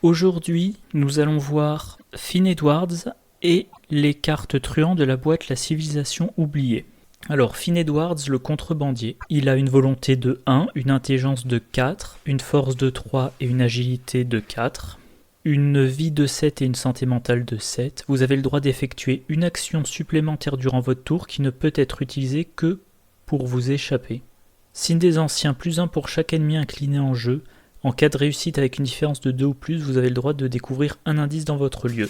Aujourd'hui, nous allons voir Finn Edwards et les cartes truands de la boîte La Civilisation oubliée. Alors, Finn Edwards, le contrebandier, il a une volonté de 1, une intelligence de 4, une force de 3 et une agilité de 4, une vie de 7 et une santé mentale de 7. Vous avez le droit d'effectuer une action supplémentaire durant votre tour qui ne peut être utilisée que pour vous échapper. Signe des anciens, plus 1 pour chaque ennemi incliné en jeu. En cas de réussite avec une différence de 2 ou plus, vous avez le droit de découvrir un indice dans votre lieu.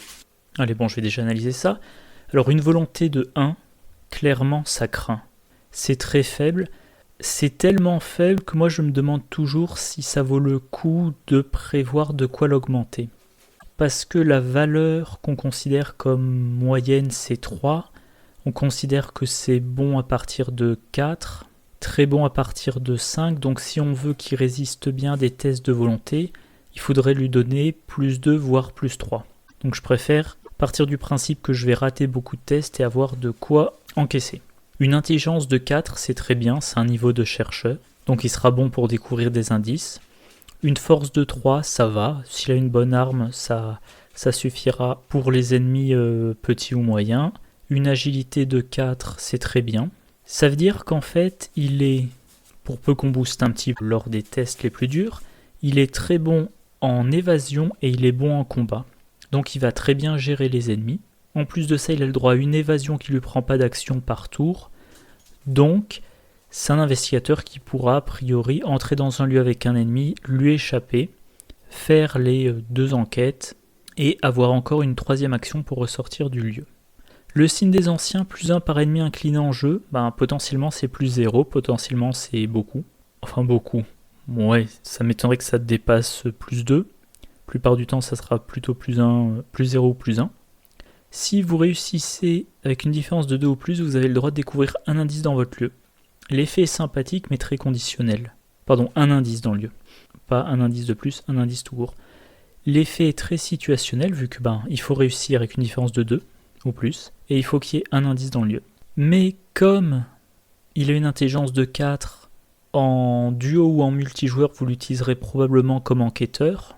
Allez, bon, je vais déjà analyser ça. Alors, une volonté de 1, clairement, ça craint. C'est très faible. C'est tellement faible que moi, je me demande toujours si ça vaut le coup de prévoir de quoi l'augmenter. Parce que la valeur qu'on considère comme moyenne, c'est 3. On considère que c'est bon à partir de 4. Très bon à partir de 5, donc si on veut qu'il résiste bien des tests de volonté, il faudrait lui donner plus 2 voire plus 3. Donc je préfère partir du principe que je vais rater beaucoup de tests et avoir de quoi encaisser. Une intelligence de 4, c'est très bien, c'est un niveau de chercheur, donc il sera bon pour découvrir des indices. Une force de 3, ça va, s'il a une bonne arme, ça suffira pour les ennemis petits ou moyens. Une agilité de 4, c'est très bien. Ça veut dire qu'en fait, il est, pour peu qu'on booste un petit peu lors des tests les plus durs, il est très bon en évasion et il est bon en combat. Donc il va très bien gérer les ennemis. En plus de ça, il a le droit à une évasion qui ne lui prend pas d'action par tour. Donc, c'est un investigateur qui pourra a priori entrer dans un lieu avec un ennemi, lui échapper, faire les 2 enquêtes et avoir encore une 3e action pour ressortir du lieu. Le signe des anciens, plus 1 par ennemi incliné en jeu, potentiellement c'est plus 0, potentiellement c'est beaucoup. Enfin beaucoup. Ouais, ça m'étonnerait que ça dépasse plus 2. La plupart du temps ça sera plutôt plus 1, plus 0 ou plus 1. Si vous réussissez avec une différence de 2 ou plus, vous avez le droit de découvrir un indice dans votre lieu. L'effet est sympathique mais très conditionnel. Pardon, un indice dans le lieu. Pas un indice de plus, un indice tout court. L'effet est très situationnel vu que il faut réussir avec une différence de 2. Ou plus, et il faut qu'il y ait un indice dans le lieu. Mais comme il a une intelligence de 4, en duo ou en multijoueur, vous l'utiliserez probablement comme enquêteur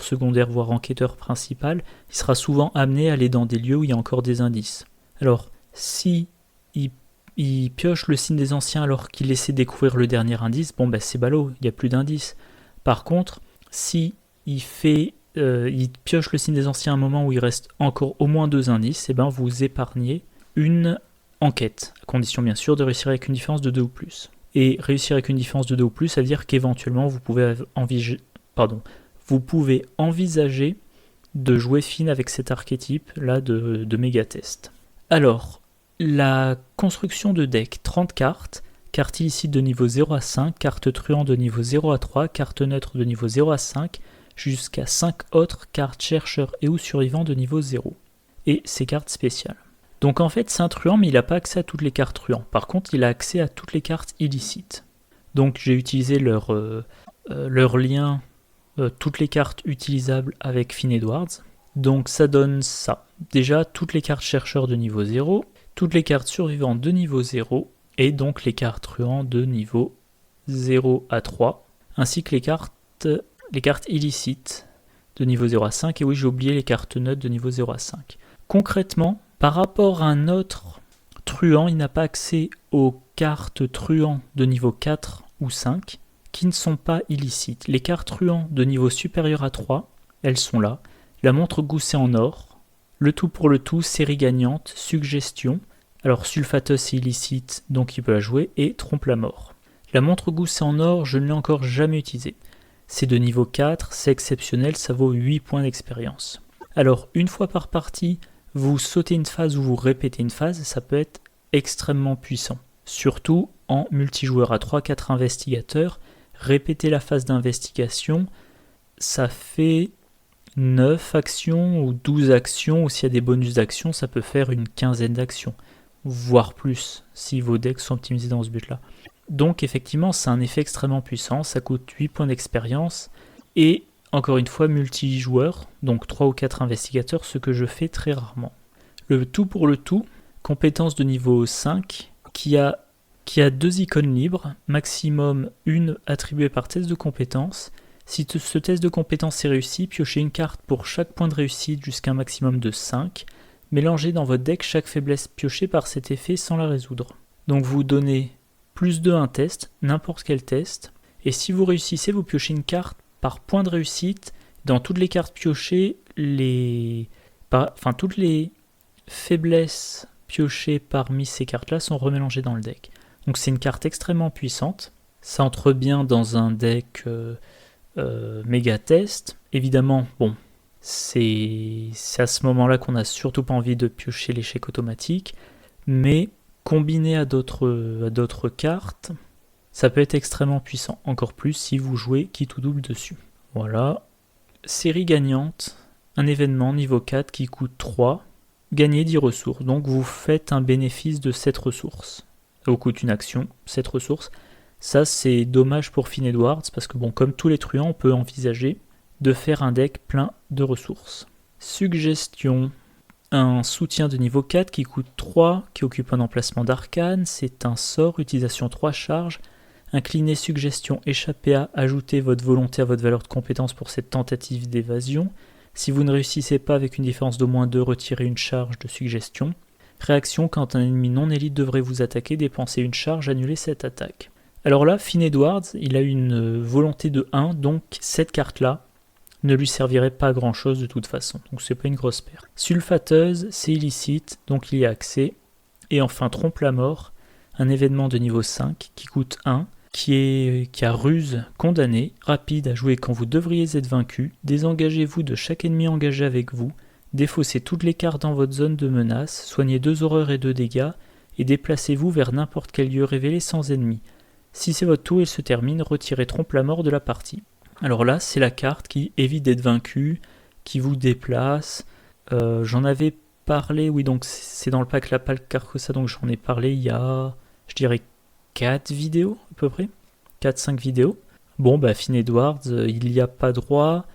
secondaire, voire enquêteur principal, il sera souvent amené à aller dans des lieux où il y a encore des indices. Alors, si il pioche le signe des anciens alors qu'il essaie de découvrir le dernier indice, c'est ballot, il n'y a plus d'indices. Par contre, si il pioche le signe des anciens à un moment où il reste encore au moins 2 indices, et vous épargnez une enquête, à condition bien sûr de réussir avec une différence de 2 ou plus. Et réussir avec une différence de 2 ou plus, ça veut dire qu'éventuellement vous pouvez envisager de jouer Finn avec cet archétype là de méga test. Alors, la construction de deck, 30 cartes, carte illicite de niveau 0 à 5, carte truand de niveau 0 à 3, carte neutre de niveau 0 à 5, jusqu'à 5 autres cartes chercheurs et ou survivants de niveau 0. Et ces cartes spéciales. Donc en fait c'est un truand mais il n'a pas accès à toutes les cartes truands. Par contre il a accès à toutes les cartes illicites. Donc j'ai utilisé leur lien, toutes les cartes utilisables avec Finn Edwards. Donc ça donne ça. Déjà toutes les cartes chercheurs de niveau 0, toutes les cartes survivantes de niveau 0, et donc les cartes truands de niveau 0 à 3, ainsi que les cartes illicites de niveau 0 à 5, et oui j'ai oublié les cartes neutres de niveau 0 à 5. Concrètement, par rapport à un autre truand, il n'a pas accès aux cartes truands de niveau 4 ou 5, qui ne sont pas illicites. Les cartes truands de niveau supérieur à 3, elles sont là. La montre goussée en or, le tout pour le tout, série gagnante, suggestion, alors sulfateuse c'est illicite, donc il peut la jouer, et trompe la mort. La montre goussée en or, je ne l'ai encore jamais utilisée. C'est de niveau 4, c'est exceptionnel, ça vaut 8 points d'expérience. Alors, une fois par partie, vous sautez une phase ou vous répétez une phase, ça peut être extrêmement puissant. Surtout en multijoueur à 3-4 investigateurs, répéter la phase d'investigation, ça fait 9 actions ou 12 actions, ou s'il y a des bonus d'actions, ça peut faire une quinzaine d'actions, voire plus, si vos decks sont optimisés dans ce but-là. Donc effectivement, c'est un effet extrêmement puissant, ça coûte 8 points d'expérience, et encore une fois multijoueur, donc 3 ou 4 investigateurs, ce que je fais très rarement. Le tout pour le tout, compétence de niveau 5, qui a 2 icônes libres, maximum une attribuée par test de compétence, Si ce test de compétence est réussi, piochez une carte pour chaque point de réussite jusqu'à un maximum de 5. Mélangez dans votre deck chaque faiblesse piochée par cet effet sans la résoudre. Donc vous donnez plus de un test, n'importe quel test, et si vous réussissez, vous piochez une carte par point de réussite. Dans toutes les cartes piochées, toutes les faiblesses piochées parmi ces cartes-là sont remélangées dans le deck. Donc c'est une carte extrêmement puissante. Ça entre bien dans un deck méga test. Évidemment, bon, c'est à ce moment-là qu'on n'a surtout pas envie de piocher l'échec automatique, mais combiné à d'autres cartes, ça peut être extrêmement puissant. Encore plus si vous jouez quitte ou double dessus. Voilà. Série gagnante, un événement niveau 4 qui coûte 3, gagnez 10 ressources. Donc vous faites un bénéfice de 7 ressources. Ça vous coûte une action, 7 ressources. Ça c'est dommage pour Finn Edwards parce que bon, comme tous les truands, on peut envisager de faire un deck plein de ressources. Suggestion, un soutien de niveau 4 qui coûte 3, qui occupe un emplacement d'arcane. C'est un sort, utilisation 3 charges. Inclinez suggestion échappée à, ajoutez votre volonté à votre valeur de compétence pour cette tentative d'évasion. Si vous ne réussissez pas avec une différence d'au moins 2, retirez une charge de suggestion. Réaction, quand un ennemi non élite devrait vous attaquer, dépensez une charge, annulez cette attaque. Alors là, Finn Edwards, il a une volonté de 1, donc cette carte-là ne lui servirait pas à grand chose de toute façon, donc c'est pas une grosse perte. Sulfateuse, c'est illicite, donc il y a accès. Et enfin, Trompe la mort, un événement de niveau 5 qui coûte 1, qui a ruse condamné, rapide à jouer quand vous devriez être vaincu, désengagez-vous de chaque ennemi engagé avec vous, défaussez toutes les cartes dans votre zone de menace, soignez 2 horreurs et 2 dégâts, et déplacez-vous vers n'importe quel lieu révélé sans ennemi. Si c'est votre tour, il se termine, retirez Trompe la mort de la partie. Alors là, c'est la carte qui évite d'être vaincu, qui vous déplace. J'en avais parlé, oui, donc c'est dans le pack La Pâle Carcosa, donc j'en ai parlé il y a, je dirais, 4 vidéos à peu près, 4-5 vidéos. Bon, bah Finn Edwards, il n'y a pas droit,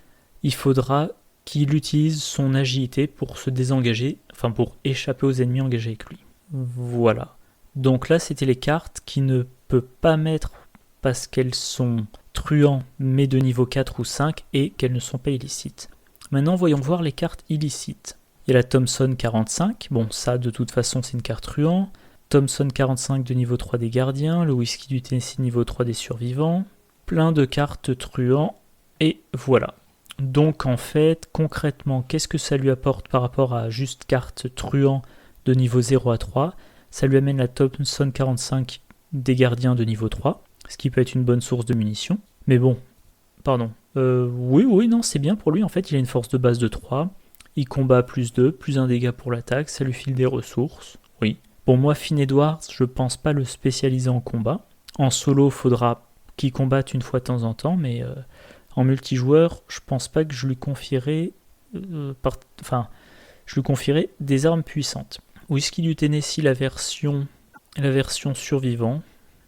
il faudra qu'il utilise son agilité pour se désengager, enfin pour échapper aux ennemis engagés avec lui. Voilà. Donc là, c'était les cartes qu'il ne peut pas mettre parce qu'elles sont truands, mais de niveau 4 ou 5, et qu'elles ne sont pas illicites. Maintenant, voyons voir les cartes illicites. Il y a la Thompson 45, bon ça de toute façon c'est une carte truand. Thompson 45 de niveau 3 des gardiens, le whisky du Tennessee niveau 3 des survivants, plein de cartes truands, et voilà. Donc en fait, concrètement, qu'est-ce que ça lui apporte par rapport à juste carte truand de niveau 0 à 3 ? Ça lui amène la Thompson 45 des gardiens de niveau 3, ce qui peut être une bonne source de munitions. Mais bon, pardon, oui, non, c'est bien pour lui, en fait, il a une force de base de 3, il combat à plus 2, plus 1 dégât pour l'attaque, ça lui file des ressources, oui. Pour moi, Finn Edwards, je pense pas le spécialiser en combat. En solo, faudra qu'il combatte une fois de temps en temps, mais en multijoueur, je pense pas que je lui confierais des armes puissantes. Whisky du Tennessee, la version survivant.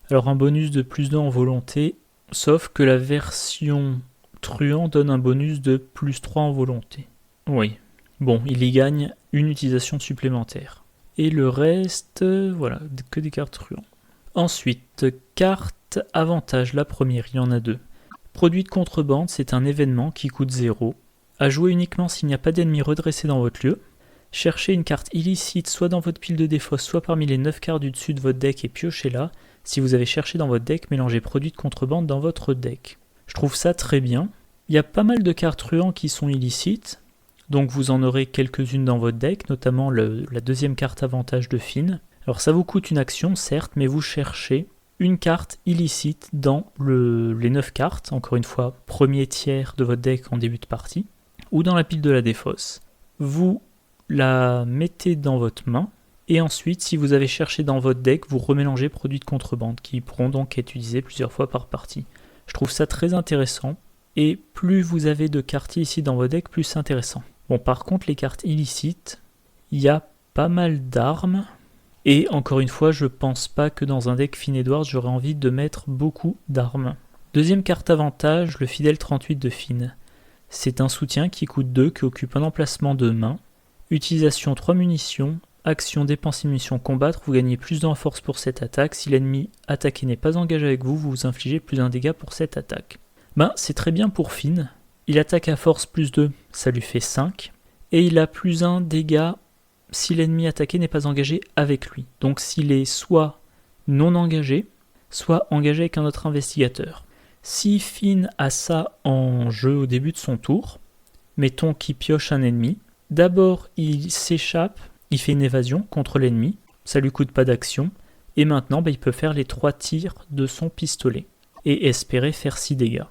Alors un bonus de plus 2 en volonté, sauf que la version truand donne un bonus de plus 3 en volonté. Oui. Bon, il y gagne une utilisation supplémentaire. Et le reste, voilà, que des cartes truands. Ensuite, carte avantage, la première, il y en a 2. Produit de contrebande, c'est un événement qui coûte 0. À jouer uniquement s'il n'y a pas d'ennemi redressé dans votre lieu. Cherchez une carte illicite soit dans votre pile de défausse, soit parmi les 9 cartes du dessus de votre deck et piochez-la. Si vous avez cherché dans votre deck, mélangez produit de contrebande dans votre deck. Je trouve ça très bien. Il y a pas mal de cartes truands qui sont illicites. Donc vous en aurez quelques-unes dans votre deck, notamment la deuxième carte avantage de Finn. Alors ça vous coûte une action, certes, mais vous cherchez une carte illicite dans les 9 cartes, encore une fois, premier tiers de votre deck en début de partie, ou dans la pile de la défausse. Vous la mettez dans votre main, et ensuite, si vous avez cherché dans votre deck, vous remélangez produits de contrebande, qui pourront donc être utilisés plusieurs fois par partie. Je trouve ça très intéressant, et plus vous avez de cartes illicites dans votre deck, plus c'est intéressant. Bon, par contre, les cartes illicites, il y a pas mal d'armes. Et encore une fois, je pense pas que dans un deck Finn Edwards, j'aurais envie de mettre beaucoup d'armes. Deuxième carte avantage, le Fidèle 38 de Finn. C'est un soutien qui coûte 2, qui occupe un emplacement de main. Utilisation 3 munitions. Action dépenser munitions combattre. Vous gagnez plus de force pour cette attaque. Si l'ennemi attaqué n'est pas engagé avec vous, vous vous infligez plus 1 dégât pour cette attaque. Ben, c'est très bien pour Finn. Il attaque à force plus 2, ça lui fait 5. Et il a plus 1 dégâts si l'ennemi attaqué n'est pas engagé avec lui. Donc s'il est soit non engagé, soit engagé avec un autre investigateur. Si Finn a ça en jeu au début de son tour, mettons qu'il pioche un ennemi, d'abord il s'échappe, il fait une évasion contre l'ennemi, ça lui coûte pas d'action, et maintenant il peut faire les 3 tirs de son pistolet, et espérer faire 6 dégâts.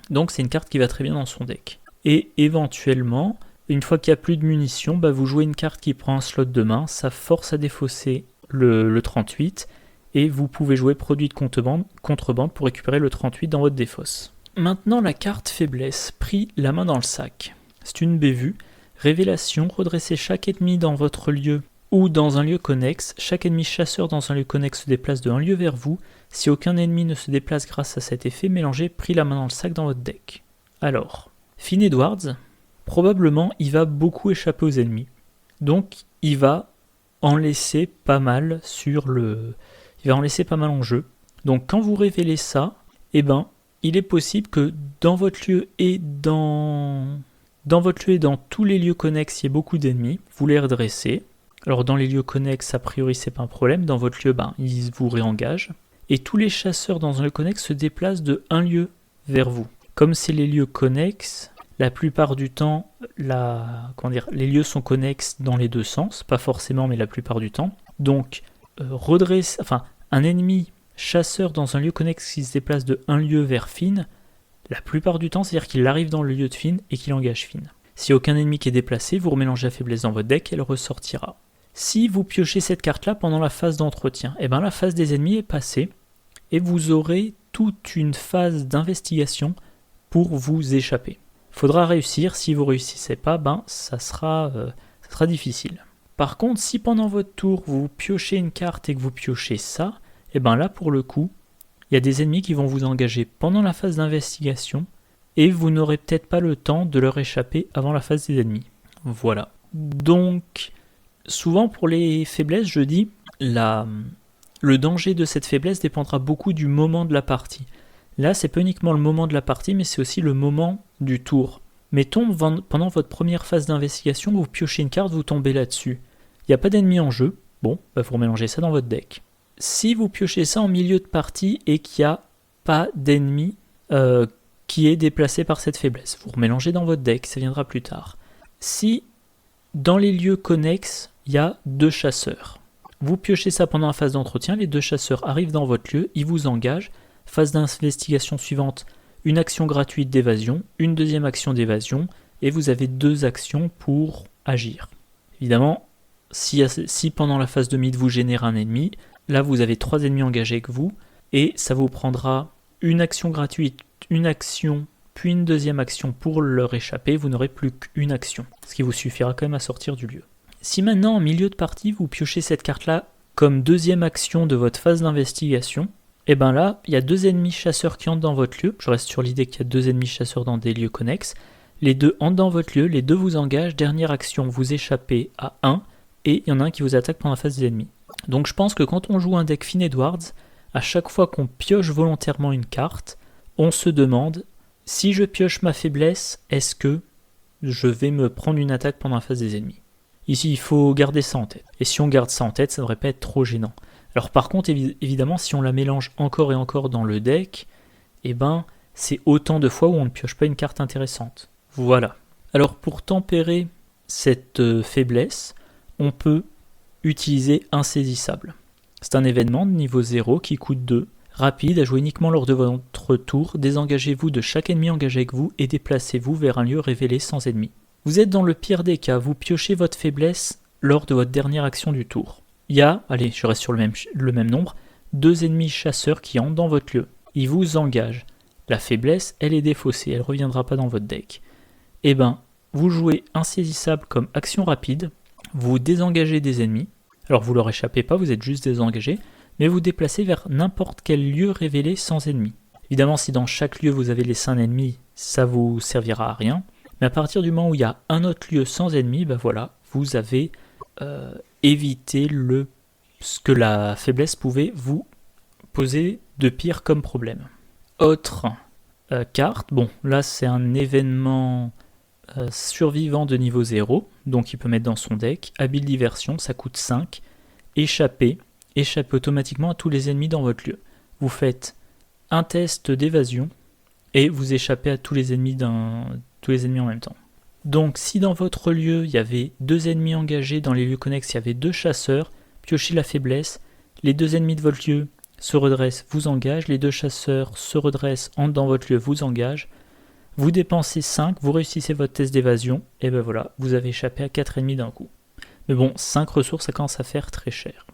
Donc c'est une carte qui va très bien dans son deck. Et éventuellement, une fois qu'il n'y a plus de munitions, vous jouez une carte qui prend un slot de main, ça force à défausser le 38, et vous pouvez jouer produit de contrebande pour récupérer le 38 dans votre défausse. Maintenant la carte faiblesse, pris la main dans le sac. C'est une bévue, révélation, redressez chaque ennemi dans votre lieu ou dans un lieu connexe, chaque ennemi chasseur dans un lieu connexe se déplace de un lieu vers vous, si aucun ennemi ne se déplace grâce à cet effet, mélangez pris la main dans le sac dans votre deck. Alors, Finn Edwards, probablement il va beaucoup échapper aux ennemis, donc il va en laisser pas mal en jeu. Donc quand vous révélez ça, il est possible que dans votre lieu et dans tous les lieux connexes, il y ait beaucoup d'ennemis, vous les redressez. Alors dans les lieux connexes, a priori c'est pas un problème, dans votre lieu, ils vous réengagent. Et tous les chasseurs dans un lieu connexe se déplacent de un lieu vers vous. Comme c'est les lieux connexes, la plupart du temps, les lieux sont connexes dans les deux sens, pas forcément mais la plupart du temps. Donc un ennemi chasseur dans un lieu connexe qui se déplace de un lieu vers Finn, la plupart du temps, c'est-à-dire qu'il arrive dans le lieu de Finn et qu'il engage Finn. Si aucun ennemi qui est déplacé, vous remélangez la faiblesse dans votre deck et elle ressortira. Si vous piochez cette carte-là pendant la phase d'entretien, la phase des ennemis est passée et vous aurez toute une phase d'investigation pour vous échapper. Faudra réussir, si vous réussissez pas, ça sera difficile. Par contre, si pendant votre tour, vous piochez une carte et que vous piochez ça, là pour le coup, il y a des ennemis qui vont vous engager pendant la phase d'investigation et vous n'aurez peut-être pas le temps de leur échapper avant la phase des ennemis. Voilà. Donc, souvent pour les faiblesses, je dis, le danger de cette faiblesse dépendra beaucoup du moment de la partie. Là, c'est pas uniquement le moment de la partie, mais c'est aussi le moment du tour. Mettons, pendant votre première phase d'investigation, vous piochez une carte, vous tombez là-dessus. Il n'y a pas d'ennemis en jeu, vous remélangez ça dans votre deck. Si vous piochez ça en milieu de partie et qu'il n'y a pas d'ennemi qui est déplacé par cette faiblesse, vous remélangez dans votre deck, ça viendra plus tard. Si dans les lieux connexes, il y a 2 chasseurs, vous piochez ça pendant la phase d'entretien, les 2 chasseurs arrivent dans votre lieu, ils vous engagent, phase d'investigation suivante, une action gratuite d'évasion, une deuxième action d'évasion, et vous avez 2 actions pour agir. Évidemment, si pendant la phase de mid vous générez un ennemi, là vous avez 3 ennemis engagés avec vous, et ça vous prendra une action gratuite, une action, puis une deuxième action pour leur échapper, vous n'aurez plus qu'une action, ce qui vous suffira quand même à sortir du lieu. Si maintenant en milieu de partie vous piochez cette carte-là comme deuxième action de votre phase d'investigation, là il y a 2 ennemis chasseurs qui entrent dans votre lieu, je reste sur l'idée qu'il y a 2 ennemis chasseurs dans des lieux connexes, les 2 entrent dans votre lieu, les 2 vous engagent, dernière action, vous échappez à 1, et il y en a un qui vous attaque pendant la phase des ennemis. Donc je pense que quand on joue un deck Finn Edwards, à chaque fois qu'on pioche volontairement une carte, on se demande, si je pioche ma faiblesse, est-ce que je vais me prendre une attaque pendant la phase des ennemis? Ici, il faut garder ça en tête. Et si on garde ça en tête, ça ne devrait pas être trop gênant. Alors par contre, évidemment, si on la mélange encore et encore dans le deck, c'est autant de fois où on ne pioche pas une carte intéressante. Voilà. Alors pour tempérer cette faiblesse, on peut utiliser Insaisissable. C'est un événement de niveau 0 qui coûte 2. Rapide, à jouer uniquement lors de votre tour, désengagez-vous de chaque ennemi engagé avec vous et déplacez-vous vers un lieu révélé sans ennemi. Vous êtes dans le pire des cas, vous piochez votre faiblesse lors de votre dernière action du tour. Il y a, allez, je reste sur le même nombre, 2 ennemis chasseurs qui entrent dans votre lieu. Ils vous engagent. La faiblesse, elle est défaussée, elle ne reviendra pas dans votre deck. Vous jouez Insaisissable comme action rapide, vous désengagez des ennemis, alors vous leur échappez pas, vous êtes juste désengagé, mais vous déplacez vers n'importe quel lieu révélé sans ennemis. Évidemment, si dans chaque lieu vous avez laissé un ennemi, ça vous servira à rien, mais à partir du moment où il y a un autre lieu sans ennemis, vous avez évité ce que la faiblesse pouvait vous poser de pire comme problème. Autre Carte, bon, là c'est un événement survivant de niveau 0, donc il peut mettre dans son deck. Habile diversion, ça coûte 5. Échapper automatiquement à tous les ennemis dans votre lieu. Vous faites un test d'évasion et vous échappez à tous les ennemis en même temps. Donc si dans votre lieu il y avait 2 ennemis engagés, dans les lieux connexes il y avait 2 chasseurs, piochez la faiblesse, les 2 ennemis de votre lieu se redressent, vous engagent, les 2 chasseurs se redressent, entrent dans votre lieu, vous engagent, vous dépensez 5, vous réussissez votre test d'évasion, et ben voilà, vous avez échappé à 4 ennemis d'un coup. Mais bon, 5 ressources ça commence à faire très cher.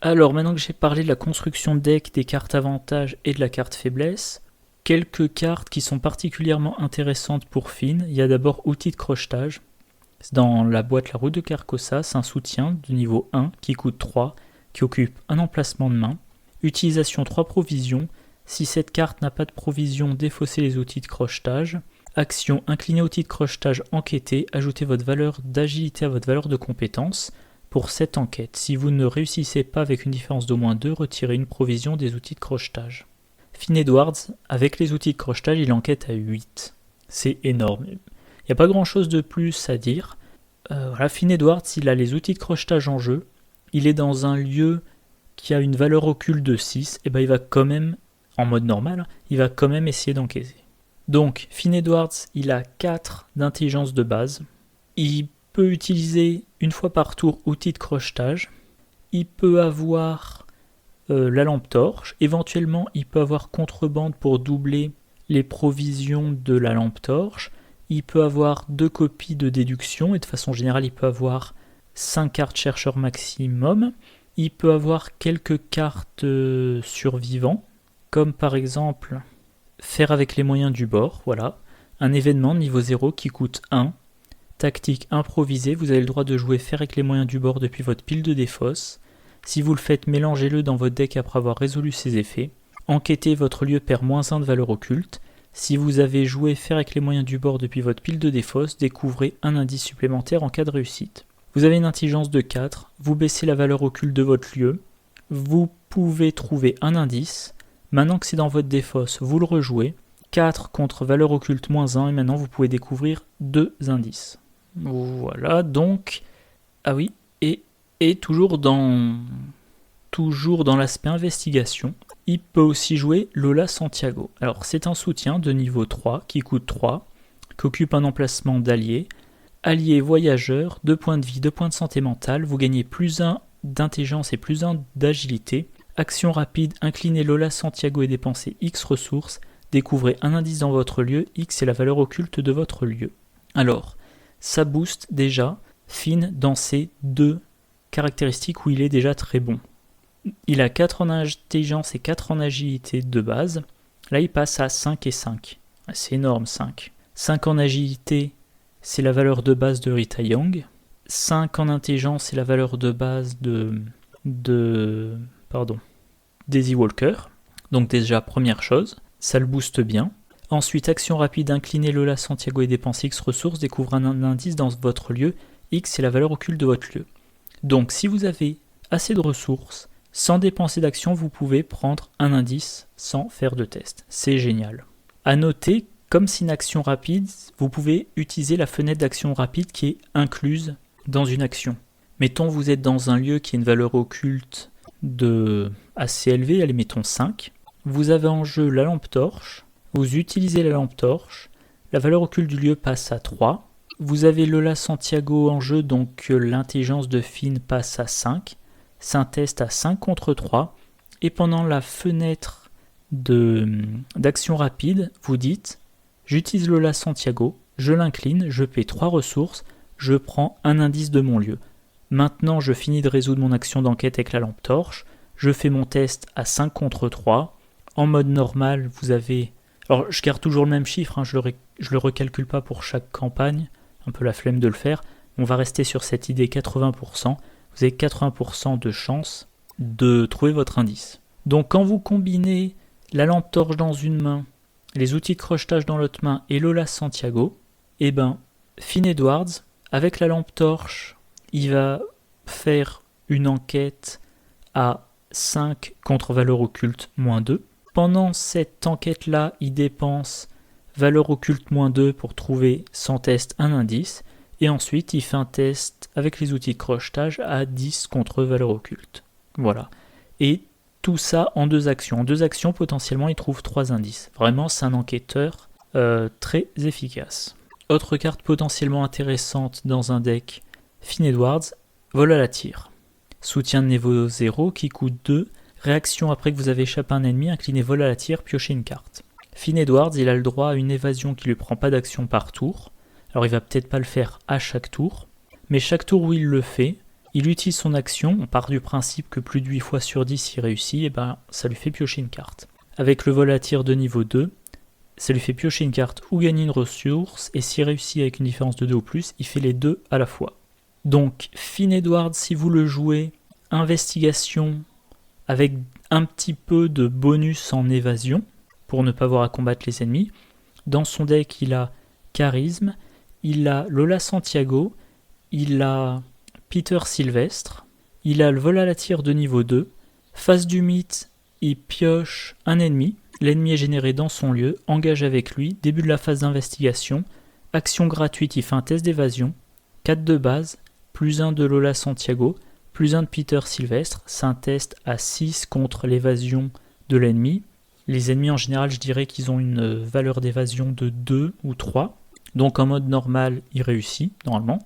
Alors maintenant que j'ai parlé de la construction de deck, des cartes avantages et de la carte faiblesse, quelques cartes qui sont particulièrement intéressantes pour Finn. Il y a d'abord Outil de crochetage. C'est dans la boîte La Route de Carcosa, c'est un soutien de niveau 1 qui coûte 3, qui occupe un emplacement de main. Utilisation 3 provisions. Si cette carte n'a pas de provision, défaussez les outils de crochetage. Action, incliner outil de crochetage, enquêter, ajoutez votre valeur d'agilité à votre valeur de compétence pour cette enquête. Si vous ne réussissez pas avec une différence d'au moins 2, retirez une provision des outils de crochetage. Finn Edwards, avec les outils de crochetage, il enquête à 8. C'est énorme. Il n'y a pas grand chose de plus à dire. Voilà, Finn Edwards, il a les outils de crochetage en jeu. Il est dans un lieu qui a une valeur occulte de 6, et ben il va quand même, en mode normal, il va quand même essayer d'encaisser. Donc, Finn Edwards, il a 4 d'intelligence de base. Il peut utiliser une fois par tour outil de crochetage. Il peut avoir la lampe torche. Éventuellement, il peut avoir contrebande pour doubler les provisions de la lampe torche. Il peut avoir 2 copies de déduction, et de façon générale, il peut avoir 5 cartes chercheurs maximum. Il peut avoir quelques cartes survivants, comme par exemple faire avec les moyens du bord, voilà. Un événement niveau 0 qui coûte 1. Tactique improvisée, vous avez le droit de jouer faire avec les moyens du bord depuis votre pile de défausse. Si vous le faites, mélangez-le dans votre deck après avoir résolu ses effets. Enquêtez, votre lieu perd -1 de valeur occulte. Si vous avez joué faire avec les moyens du bord depuis votre pile de défausse, découvrez un indice supplémentaire en cas de réussite. Vous avez une intelligence de 4, vous baissez la valeur occulte de votre lieu, vous pouvez trouver un indice. Maintenant que c'est dans votre défausse, vous le rejouez. 4 contre valeur occulte -1, et maintenant vous pouvez découvrir 2 indices. Voilà, donc... Ah oui, et toujours dans l'aspect investigation, il peut aussi jouer Lola Santiago. Alors c'est un soutien de niveau 3 qui coûte 3, qui occupe un emplacement d'allié. Allié voyageur, 2 points de vie, 2 points de santé mentale, vous gagnez +1 d'intelligence et +1 d'agilité. Action rapide, inclinez Lola Santiago et dépensez X ressources. Découvrez un indice dans votre lieu, X est la valeur occulte de votre lieu. Alors, ça booste déjà Finn dans ces 2 caractéristiques où il est déjà très bon. Il a 4 en intelligence et 4 en agilité de base. Là, il passe à 5 et 5. C'est énorme, 5. 5 en agilité, c'est la valeur de base de Rita Young. 5 en intelligence, c'est la valeur de base de Daisy Walker. Donc déjà, première chose, ça le booste bien. Ensuite, action rapide, inclinez Lola Santiago et dépensez X ressources, découvre un indice dans votre lieu. X, c'est la valeur occulte de votre lieu. Donc si vous avez assez de ressources, sans dépenser d'action, vous pouvez prendre un indice sans faire de test. C'est génial. A noter, comme c'est une action rapide, vous pouvez utiliser la fenêtre d'action rapide qui est incluse dans une action. Mettons vous êtes dans un lieu qui a une valeur occulte assez élevée, allez mettons 5. Vous avez en jeu la lampe torche, vous utilisez la lampe torche, la valeur occulte du lieu passe à 3. Vous avez Lola Santiago en jeu, donc l'intelligence de Finn passe à 5. C'est un test à 5 contre 3. Et pendant la fenêtre d'action rapide, vous dites « J'utilise Lola Santiago, je l'incline, je paie 3 ressources, je prends un indice de mon lieu. Maintenant, je finis de résoudre mon action d'enquête avec la lampe torche. Je fais mon test à 5 contre 3. En mode normal, vous avez... Alors, je garde toujours le même chiffre, hein, je le recalcule pas pour chaque campagne. Un peu la flemme de le faire. On va rester sur cette idée 80%. Vous avez 80% de chance de trouver votre indice. Donc, quand vous combinez la lampe torche dans une main, les outils de crochetage dans l'autre main et Lola Santiago, eh ben, Finn Edwards, avec la lampe torche, il va faire une enquête à 5 contre valeur occulte -2. Pendant cette enquête-là, il dépense valeur occulte -2 pour trouver sans test un indice, et ensuite il fait un test avec les outils de crochetage à 10 contre valeur occulte. Voilà. Et tout ça en 2 actions. En 2 actions, potentiellement, il trouve 3 indices. Vraiment, c'est un enquêteur très efficace. Autre carte potentiellement intéressante dans un deck Finn Edwards, vol à la tire. Soutien de niveau 0 qui coûte 2. Réaction après que vous avez échappé à un ennemi, inclinez vol à la tire, piochez une carte. Finn Edwards, il a le droit à une évasion qui lui prend pas d'action par tour. Alors il va peut-être pas le faire à chaque tour, mais chaque tour où il le fait, il utilise son action, on part du principe que plus de 8 fois sur 10 il réussit, et ben ça lui fait piocher une carte. Avec le vol à tir de niveau 2, ça lui fait piocher une carte ou gagner une ressource, et s'il réussit avec une différence de 2 ou plus, il fait les deux à la fois. Donc Finn Edwards, si vous le jouez, investigation avec un petit peu de bonus en évasion, pour ne pas avoir à combattre les ennemis. Dans son deck, il a charisme, il a Lola Santiago, il a Peter Sylvestre, il a le vol à la tire de niveau 2, face du mythe, il pioche un ennemi, l'ennemi est généré dans son lieu, engage avec lui, début de la phase d'investigation, action gratuite, il fait un test d'évasion, 4 de base, plus 1 de Lola Santiago, plus 1 de Peter Sylvestre, c'est un test à 6 contre l'évasion de l'ennemi. Les ennemis en général, je dirais qu'ils ont une valeur d'évasion de 2 ou 3, donc en mode normal, il réussit, normalement.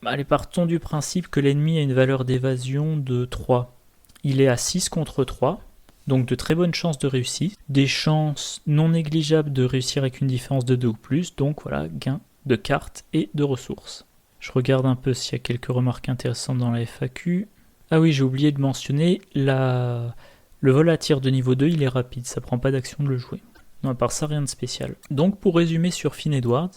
Allez, partons du principe que l'ennemi a une valeur d'évasion de 3. Il est à 6 contre 3, donc de très bonnes chances de réussite, des chances non négligeables de réussir avec une différence de 2 ou plus, donc voilà, gain de cartes et de ressources. Je regarde un peu s'il y a quelques remarques intéressantes dans la FAQ. Ah oui, j'ai oublié de mentionner, le vol à tir de niveau 2, il est rapide, ça prend pas d'action de le jouer. Non, à part ça, rien de spécial. Donc pour résumer sur Finn Edwards,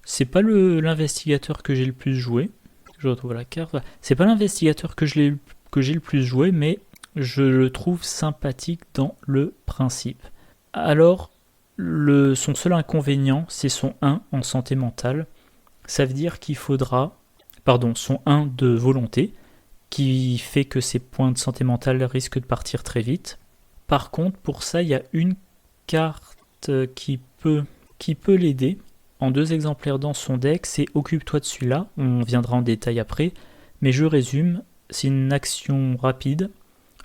c'est pas l'investigateur que j'ai le plus joué. Je retrouve la carte. C'est pas l'investigateur que j'ai le plus joué, mais je le trouve sympathique dans le principe. Alors, son seul inconvénient, c'est son 1 en santé mentale. Ça veut dire qu'il faudra, son 1 de volonté, qui fait que ses points de santé mentale risquent de partir très vite. Par contre, pour ça, il y a une carte qui peut l'aider. En 2 exemplaires dans son deck, c'est occupe-toi de celui-là, on viendra en détail après, mais je résume, c'est une action rapide.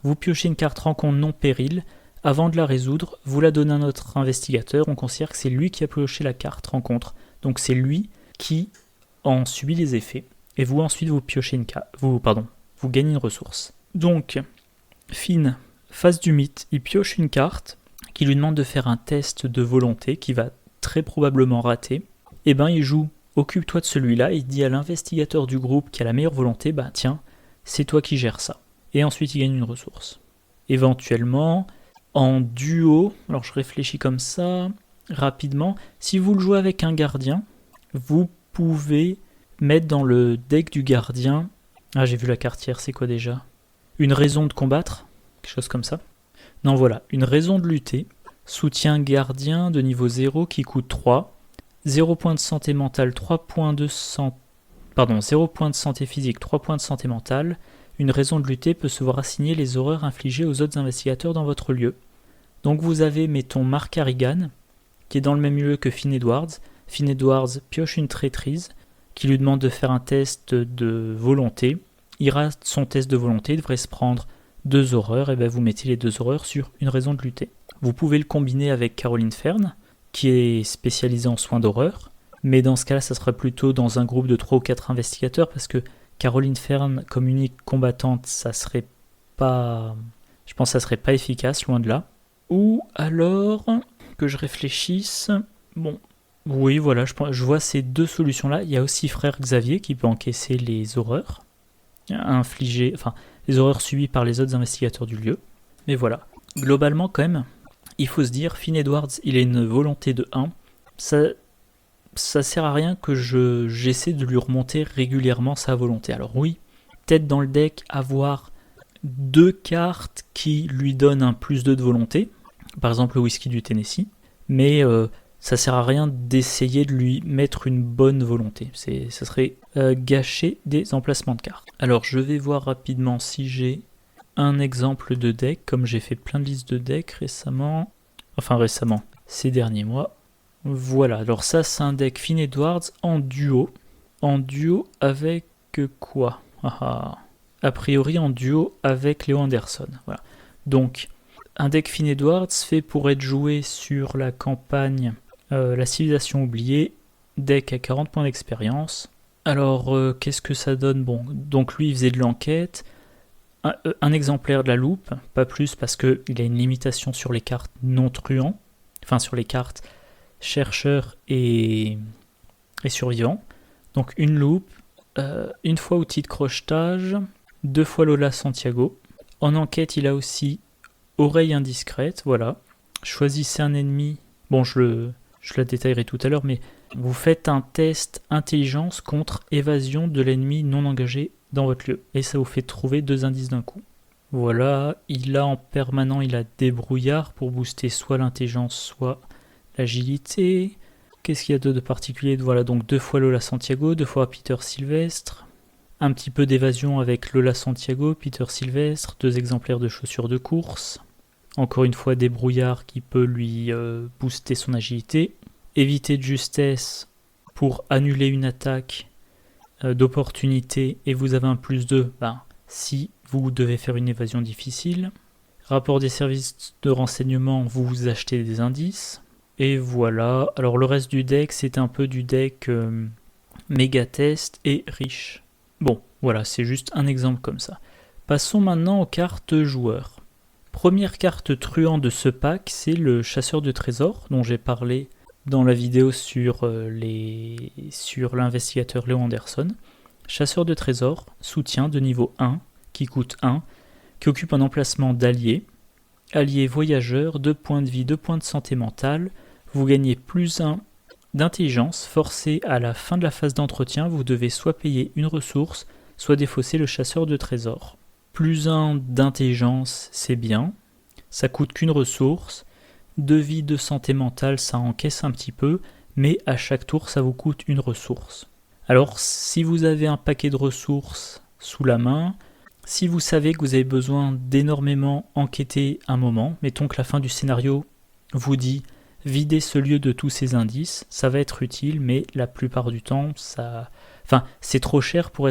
Vous piochez une carte rencontre non péril, avant de la résoudre, vous la donnez à notre investigateur, on considère que c'est lui qui a pioché la carte rencontre, donc c'est lui qui en subit les effets, et vous ensuite vous piochez vous gagnez une ressource. Donc, Finn, face du mythe, il pioche une carte qui lui demande de faire un test de volonté qui va très probablement rater. Et ben il joue occupe-toi de celui-là, il dit à l'investigateur du groupe qui a la meilleure volonté, tiens, c'est toi qui gères ça. Et ensuite il gagne une ressource. Éventuellement, en duo, alors je réfléchis comme ça, rapidement, si vous le jouez avec un gardien, vous pouvez mettre dans le deck du gardien, j'ai vu la carte hier, c'est quoi déjà ? Une raison de combattre, quelque chose comme ça. Non voilà, une raison de lutter, soutien gardien de niveau 0 qui coûte 3, 0 points de santé mentale, 0 points de santé physique, 3 points de santé mentale. Une raison de lutter peut se voir assigner les horreurs infligées aux autres investigateurs dans votre lieu. Donc vous avez, mettons, Mark Harrigan, qui est dans le même lieu que Finn Edwards. Finn Edwards pioche une traîtrise, qui lui demande de faire un test de volonté. Il rate son test de volonté, il devrait se prendre 2 horreurs, et vous mettez les 2 horreurs sur une raison de lutter. Vous pouvez le combiner avec Caroline Fern, qui est spécialisée en soins d'horreur, mais dans ce cas-là, ça sera plutôt dans un groupe de 3 ou 4 investigateurs, parce que Caroline Fern, comme unique combattante, je pense que ça serait pas efficace, loin de là. Ou alors, que je réfléchisse, oui, voilà, je vois ces 2 solutions-là. Il y a aussi Frère Xavier qui peut encaisser les horreurs, les horreurs subies par les autres investigateurs du lieu. Mais voilà, globalement quand même, il faut se dire, Finn Edwards, il a une volonté de 1, ça sert à rien que j'essaie de lui remonter régulièrement sa volonté. Alors oui, peut-être dans le deck avoir 2 cartes qui lui donnent un plus 2 de volonté, par exemple le whisky du Tennessee, mais ça sert à rien d'essayer de lui mettre une bonne volonté, ça serait gâcher des emplacements de cartes. Alors je vais voir rapidement si j'ai un exemple de deck, comme j'ai fait plein de listes de decks récemment, ces derniers mois. Voilà, alors ça c'est un deck Finn Edwards en duo. En duo avec quoi? A priori en duo avec Léo Anderson. Voilà. Donc, un deck Finn Edwards fait pour être joué sur la campagne La Civilisation Oubliée, deck à 40 points d'expérience. Alors, qu'est-ce que ça donne? Bon, donc lui il faisait de l'enquête. Un exemplaire de la loupe, pas plus parce qu'il a une limitation sur les cartes non truands, enfin sur les cartes chercheurs et survivants. Donc une loupe, une fois outil de crochetage, 2 fois Lola Santiago. En enquête, il a aussi oreille indiscrète, voilà. Choisissez un ennemi. Bon, je la détaillerai tout à l'heure, mais vous faites un test intelligence contre évasion de l'ennemi non engagé dans votre lieu. Et ça vous fait trouver 2 indices d'un coup. Voilà, il a en permanent, il a débrouillard pour booster soit l'intelligence, soit l'agilité. Qu'est-ce qu'il y a de particulier? Voilà, donc 2 fois Lola Santiago, 2 fois Peter Sylvestre. Un petit peu d'évasion avec Lola Santiago, Peter Sylvestre, 2 exemplaires de chaussures de course. Encore une fois, débrouillard qui peut lui booster son agilité. Éviter de justesse pour annuler une attaque d'opportunité et vous avez un +2 si vous devez faire une évasion difficile. Rapport des services de renseignement, vous achetez des indices. Et voilà, alors le reste du deck, c'est un peu du deck méga test et riche. Bon, voilà, c'est juste un exemple comme ça. Passons maintenant aux cartes joueurs. Première carte truand de ce pack, c'est le chasseur de trésors, dont j'ai parlé dans la vidéo sur l'investigateur Léo Anderson. Chasseur de trésors, soutien de niveau 1, qui coûte 1, qui occupe un emplacement d'allié. Allié voyageur, 2 points de vie, 2 points de santé mentale. Vous gagnez +1 d'intelligence. Forcé à la fin de la phase d'entretien, vous devez soit payer une ressource, soit défausser le chasseur de trésors. +1 d'intelligence, c'est bien. Ça coûte qu'une ressource. 2 vies de santé mentale, ça encaisse un petit peu, mais à chaque tour, ça vous coûte une ressource. Alors, si vous avez un paquet de ressources sous la main, si vous savez que vous avez besoin d'énormément enquêter un moment, mettons que la fin du scénario vous dit « Videz ce lieu de tous ces indices », ça va être utile, mais la plupart du temps, c'est trop cher pour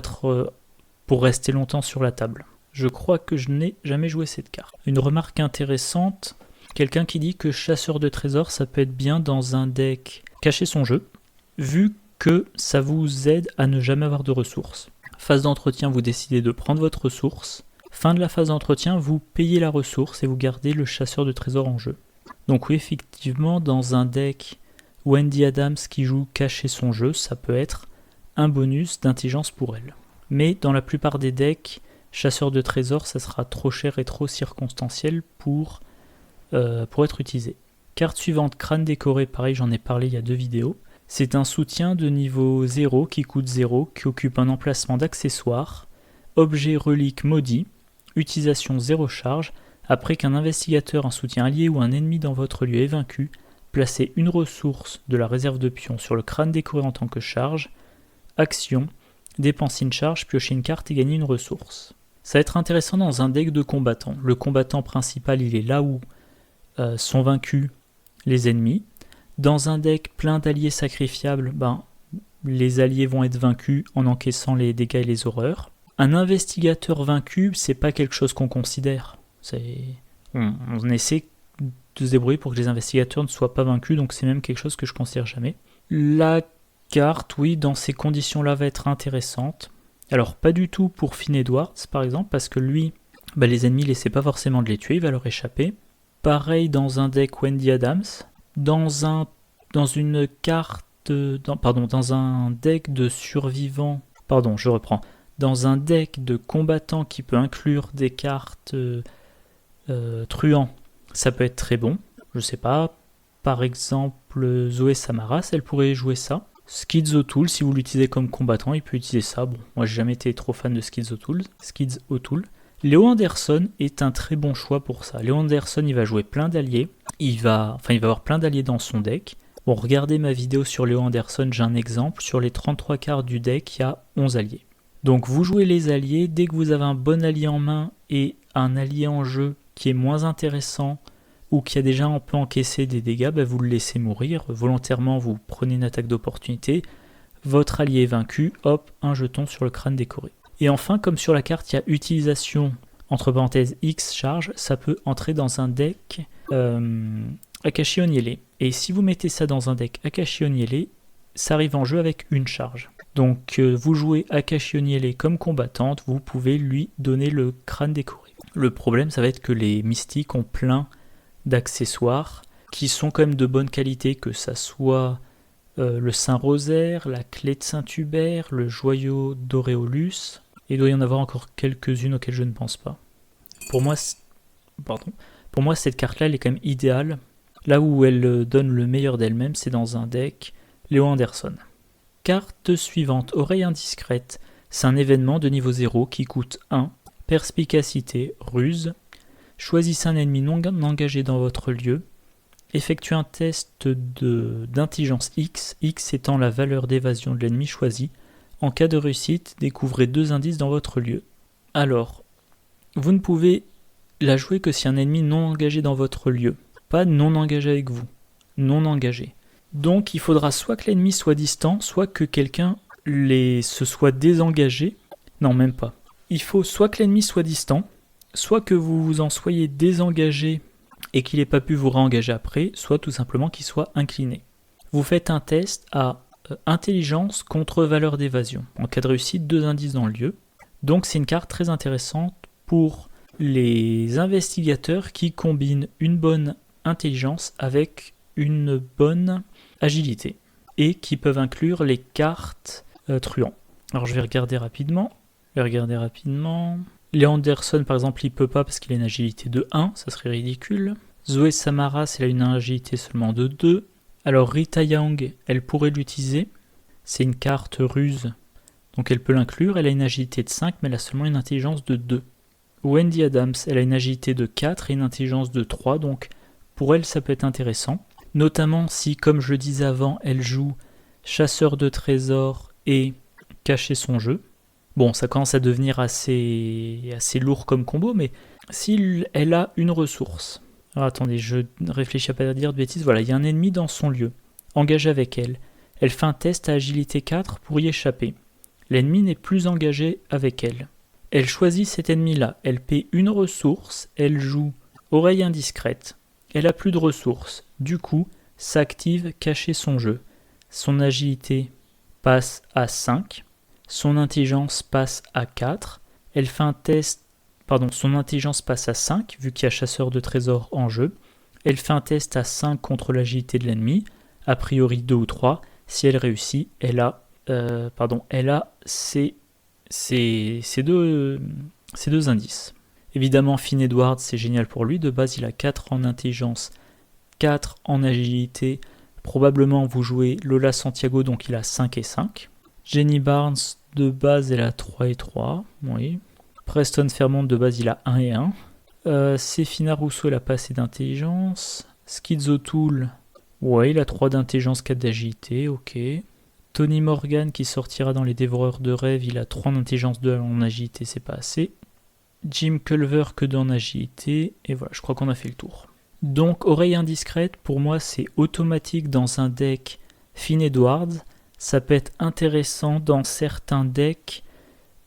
rester longtemps sur la table. Je crois que je n'ai jamais joué cette carte. Une remarque intéressante, quelqu'un qui dit que chasseur de trésors, ça peut être bien dans un deck cacher son jeu, vu que ça vous aide à ne jamais avoir de ressources. Phase d'entretien, vous décidez de prendre votre ressource. Fin de la phase d'entretien, vous payez la ressource et vous gardez le chasseur de trésors en jeu. Donc oui, effectivement, dans un deck Wendy Adams qui joue cacher son jeu, ça peut être un bonus d'intelligence pour elle. Mais dans la plupart des decks, chasseur de trésors, ça sera trop cher et trop circonstanciel pour être utilisé. Carte suivante, crâne décoré, pareil, j'en ai parlé il y a 2 vidéos. C'est un soutien de niveau 0 qui coûte 0, qui occupe un emplacement d'accessoires, objet relique maudit, utilisation 0 charge. Après qu'un investigateur, un soutien allié ou un ennemi dans votre lieu est vaincu, placez une ressource de la réserve de pions sur le crâne décoré en tant que charge. Action, dépensez une charge, piochez une carte et gagnez une ressource. Ça va être intéressant dans un deck de combattants. Le combattant principal, il est là où sont vaincus les ennemis. Dans un deck plein d'alliés sacrifiables, les alliés vont être vaincus en encaissant les dégâts et les horreurs. Un investigateur vaincu, c'est pas quelque chose qu'on considère. On essaie de se débrouiller pour que les investigateurs ne soient pas vaincus, donc c'est même quelque chose que je considère jamais. La carte, oui, dans ces conditions-là, va être intéressante. Alors, pas du tout pour Finn Edwards, par exemple, parce que lui, les ennemis ne laissaient pas forcément de les tuer, il va leur échapper. Pareil dans un deck Wendy Adams. Dans un deck de survivants, dans un deck de combattants qui peut inclure des cartes truands, ça peut être très bon. Je sais pas, par exemple Zoé Samaras, elle pourrait jouer ça. Skids O'Toole, si vous l'utilisez comme combattant, il peut utiliser ça. Bon, moi j'ai jamais été trop fan de Skids O'Toole. Léo Anderson est un très bon choix pour ça. Léo Anderson, il va jouer plein d'alliés. Il va avoir plein d'alliés dans son deck. Bon, regardez ma vidéo sur Léo Anderson, j'ai un exemple. Sur les 33 cartes du deck, il y a 11 alliés. Donc vous jouez les alliés. Dès que vous avez un bon allié en main et un allié en jeu qui est moins intéressant, ou qui a déjà un peu encaissé des dégâts, vous le laissez mourir. Volontairement, vous prenez une attaque d'opportunité. Votre allié est vaincu, hop, un jeton sur le crâne décoré. Et enfin, comme sur la carte, il y a utilisation, entre parenthèses, X charge, ça peut entrer dans un deck Akashi Oniele. Et si vous mettez ça dans un deck Akashi Oniele, ça arrive en jeu avec une charge. Donc vous jouez Akashi Oniele comme combattante, vous pouvez lui donner le crâne décoré. Le problème, ça va être que les mystiques ont plein d'accessoires qui sont quand même de bonne qualité, que ça soit le Saint-Rosaire, la clé de Saint-Hubert, le joyau d'Auréolus, et il doit y en avoir encore quelques-unes auxquelles je ne pense pas. Pour moi, cette carte-là, elle est quand même idéale. Là où elle donne le meilleur d'elle-même, c'est dans un deck Léo Anderson. Carte suivante, Oreille indiscrète. C'est un événement de niveau 0 qui coûte 1, perspicacité, ruse. Choisissez un ennemi non engagé dans votre lieu. Effectuez un test d'intelligence X, X étant la valeur d'évasion de l'ennemi choisi. En cas de réussite, découvrez 2 indices dans votre lieu. Alors, vous ne pouvez la jouer que si un ennemi non engagé dans votre lieu. Pas non engagé avec vous. Non engagé. Donc il faudra soit que l'ennemi soit distant, soit que quelqu'un se soit désengagé. Non, même pas. Il faut soit que l'ennemi soit distant, soit que vous vous en soyez désengagé et qu'il n'ait pas pu vous réengager après, soit tout simplement qu'il soit incliné. Vous faites un test à intelligence contre valeur d'évasion. En cas de réussite, 2 indices dans le lieu. Donc c'est une carte très intéressante pour les investigateurs qui combinent une bonne intelligence avec une bonne agilité et qui peuvent inclure les cartes truands. Alors je vais regarder rapidement. Léo Anderson par exemple il peut pas parce qu'il a une agilité de 1, ça serait ridicule. Zoé Samaras elle a une agilité seulement de 2. Alors Rita Young elle pourrait l'utiliser, c'est une carte ruse donc elle peut l'inclure, elle a une agilité de 5 mais elle a seulement une intelligence de 2. Wendy Adams elle a une agilité de 4 et une intelligence de 3 donc pour elle ça peut être intéressant. Notamment si, comme je le disais avant, elle joue chasseur de trésors et cacher son jeu. Bon, ça commence à devenir assez lourd comme combo, mais si elle a une ressource. Alors attendez, je réfléchis à pas dire de bêtises. Voilà, il y a un ennemi dans son lieu, engagé avec elle. Elle fait un test à agilité 4 pour y échapper. L'ennemi n'est plus engagé avec elle. Elle choisit cet ennemi-là. Elle paie une ressource, elle joue oreille indiscrète. Elle a plus de ressources, du coup, s'active cacher son jeu. Son agilité passe à 5, son intelligence passe à 4, elle fait un test, son intelligence passe à 5, vu qu'il y a chasseur de trésors en jeu. Elle fait un test à 5 contre l'agilité de l'ennemi, a priori 2 ou 3. Si elle réussit, elle a ces deux indices. Évidemment, Finn Edwards, c'est génial pour lui. De base, il a 4 en intelligence, 4 en agilité. Probablement, vous jouez Lola Santiago, donc il a 5 et 5. Jenny Barnes, de base, elle a 3 et 3. Oui. Preston Fairmont, de base, il a 1 et 1. Sefina Rousseau, elle a pas assez d'intelligence. Schizo Tool, ouais, il a 3 d'intelligence, 4 d'agilité, ok. Tony Morgan, qui sortira dans les Dévoreurs de Rêves, il a 3 d'intelligence, 2 en agilité, c'est pas assez. Jim Culver que dans agilité, et voilà, je crois qu'on a fait le tour. Donc, oreille indiscrète, pour moi, c'est automatique dans un deck Finn Edwards. Ça peut être intéressant dans certains decks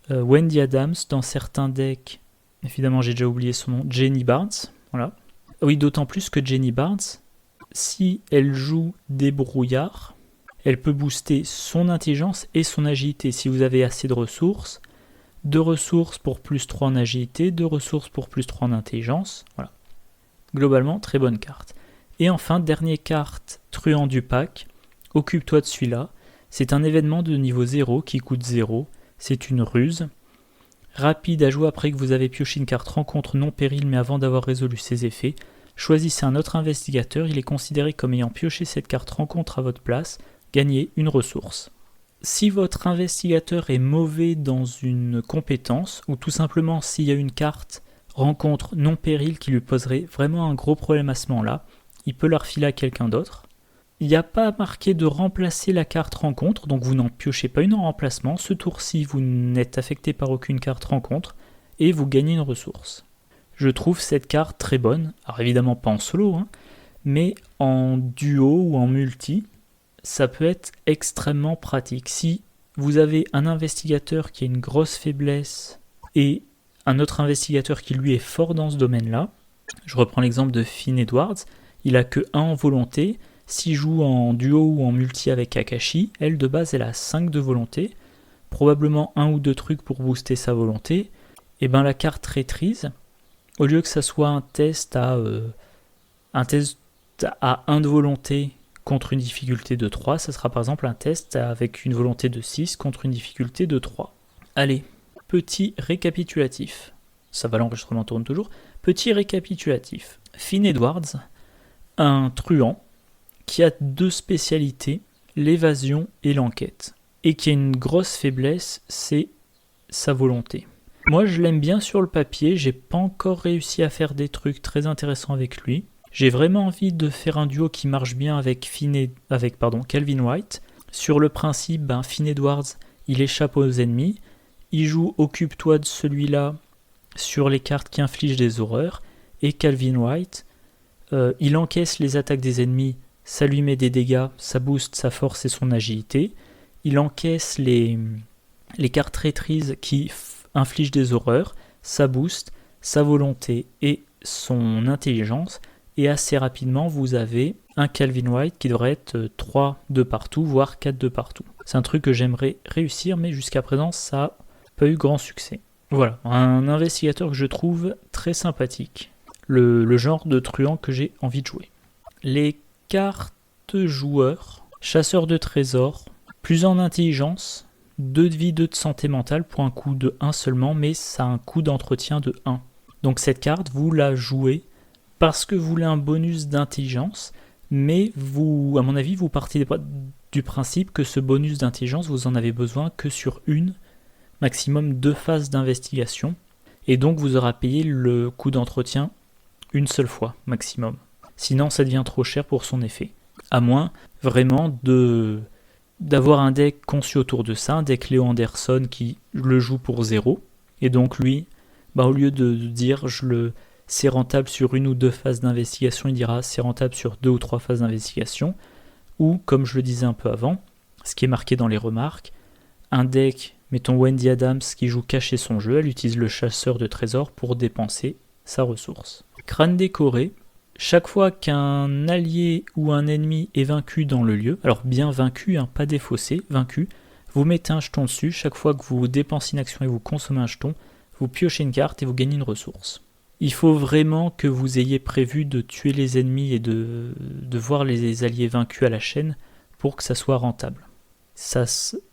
Wendy Adams, dans certains decks, évidemment, j'ai déjà oublié son nom, Jenny Barnes. Voilà. Oui, d'autant plus que Jenny Barnes, si elle joue des brouillards, elle peut booster son intelligence et son agilité. Si vous avez assez de ressources, 2 ressources pour plus 3 en agilité, 2 ressources pour plus 3 en intelligence. Voilà. Globalement, très bonne carte. Et enfin, dernière carte truand du pack. Occupe-toi de celui-là. C'est un événement de niveau 0 qui coûte 0. C'est une ruse. Rapide à jouer après que vous avez pioché une carte rencontre non péril mais avant d'avoir résolu ses effets. Choisissez un autre investigateur. Il est considéré comme ayant pioché cette carte rencontre à votre place. Gagnez une ressource. Si votre investigateur est mauvais dans une compétence, ou tout simplement s'il y a une carte rencontre non péril qui lui poserait vraiment un gros problème à ce moment-là, il peut la refiler à quelqu'un d'autre. Il n'y a pas marqué de remplacer la carte rencontre, donc vous n'en piochez pas une en remplacement. Ce tour-ci, vous n'êtes affecté par aucune carte rencontre, et vous gagnez une ressource. Je trouve cette carte très bonne, alors évidemment pas en solo, hein, mais en duo ou en multi, ça peut être extrêmement pratique. Si vous avez un investigateur qui a une grosse faiblesse et un autre investigateur qui lui est fort dans ce domaine-là, je reprends l'exemple de Finn Edwards, il a que 1 en volonté, s'il joue en duo ou en multi avec Akashi, elle de base elle a 5 de volonté, probablement 1 ou 2 trucs pour booster sa volonté, et bien la carte Traîtrise, au lieu que ça soit un test à 1 de volonté contre une difficulté de 3, ça sera par exemple un test avec une volonté de 6 contre une difficulté de 3. Allez, petit récapitulatif. Ça va, l'enregistrement tourne toujours. Petit récapitulatif. Finn Edwards, un truand qui a 2 spécialités, l'évasion et l'enquête. Et qui a une grosse faiblesse, c'est sa volonté. Moi je l'aime bien sur le papier, j'ai pas encore réussi à faire des trucs très intéressants avec lui. J'ai vraiment envie de faire un duo qui marche bien avec Calvin White. Sur le principe, Finn Edwards, il échappe aux ennemis. Il joue Occupe-toi de celui-là sur les cartes qui infligent des horreurs. Et Calvin White, il encaisse les attaques des ennemis, ça lui met des dégâts, ça booste sa force et son agilité. Il encaisse les cartes traîtrises qui infligent des horreurs, ça booste sa volonté et son intelligence. Et assez rapidement, vous avez un Calvin White qui devrait être 3 de partout, voire 4 de partout. C'est un truc que j'aimerais réussir, mais jusqu'à présent, ça n'a pas eu grand succès. Voilà, un investigateur que je trouve très sympathique. Le genre de truand que j'ai envie de jouer. Les cartes joueurs, chasseur de trésors, plus en intelligence, 2 de vie, 2 de santé mentale pour un coût de 1 seulement, mais ça a un coût d'entretien de 1. Donc cette carte, vous la jouez parce que vous voulez un bonus d'intelligence, mais vous, à mon avis, vous partez du principe que ce bonus d'intelligence, vous en avez besoin que sur maximum 2 phases d'investigation, et donc vous aurez payé le coût d'entretien une seule fois, maximum. Sinon, ça devient trop cher pour son effet. À moins, vraiment, d'avoir un deck conçu autour de ça, un deck Léo Anderson qui le joue pour 0, et donc lui, au lieu de dire c'est rentable sur 1 ou 2 phases d'investigation, il dira c'est rentable sur 2 ou 3 phases d'investigation, ou comme je le disais un peu avant, ce qui est marqué dans les remarques, un deck, mettons Wendy Adams qui joue caché son jeu, elle utilise le chasseur de trésors pour dépenser sa ressource. Crâne décoré, chaque fois qu'un allié ou un ennemi est vaincu dans le lieu, alors bien vaincu, pas défaussé, vaincu, vous mettez un jeton dessus, chaque fois que vous dépensez une action et vous consommez un jeton, vous piochez une carte et vous gagnez une ressource. Il faut vraiment que vous ayez prévu de tuer les ennemis et de voir les alliés vaincus à la chaîne pour que ça soit rentable.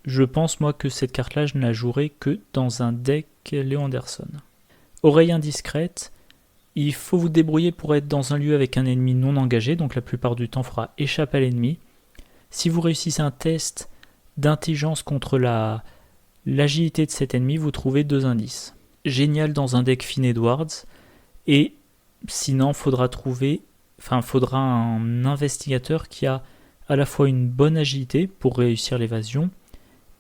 Je pense moi que cette carte-là, je ne la jouerai que dans un deck Léo Anderson. Oreille indiscrète, il faut vous débrouiller pour être dans un lieu avec un ennemi non engagé, donc la plupart du temps, il faudra échapper à l'ennemi. Si vous réussissez un test d'intelligence contre l'agilité de cet ennemi, vous trouvez 2 indices. Génial dans un deck Finn Edwards, et sinon, faudra un investigateur qui a à la fois une bonne agilité pour réussir l'évasion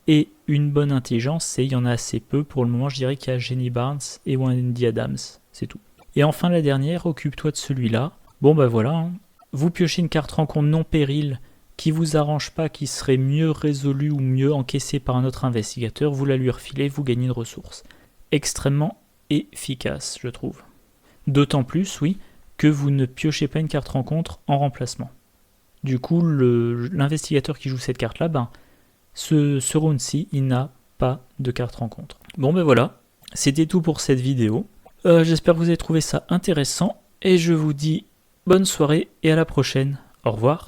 et une bonne intelligence, et il y en a assez peu. Pour le moment, je dirais qu'il y a Jenny Barnes et Wendy Adams, c'est tout. Et enfin la dernière, occupe-toi de celui-là. Bon voilà, vous piochez une carte rencontre non péril qui vous arrange pas, qui serait mieux résolue ou mieux encaissée par un autre investigateur, vous la lui refilez, vous gagnez une ressource. Extrêmement efficace, je trouve. D'autant plus, oui, que vous ne piochez pas une carte rencontre en remplacement. Du coup, l'investigateur qui joue cette carte-là, ce round-ci, il n'a pas de carte rencontre. Bon voilà, c'était tout pour cette vidéo. J'espère que vous avez trouvé ça intéressant, et je vous dis bonne soirée et à la prochaine. Au revoir.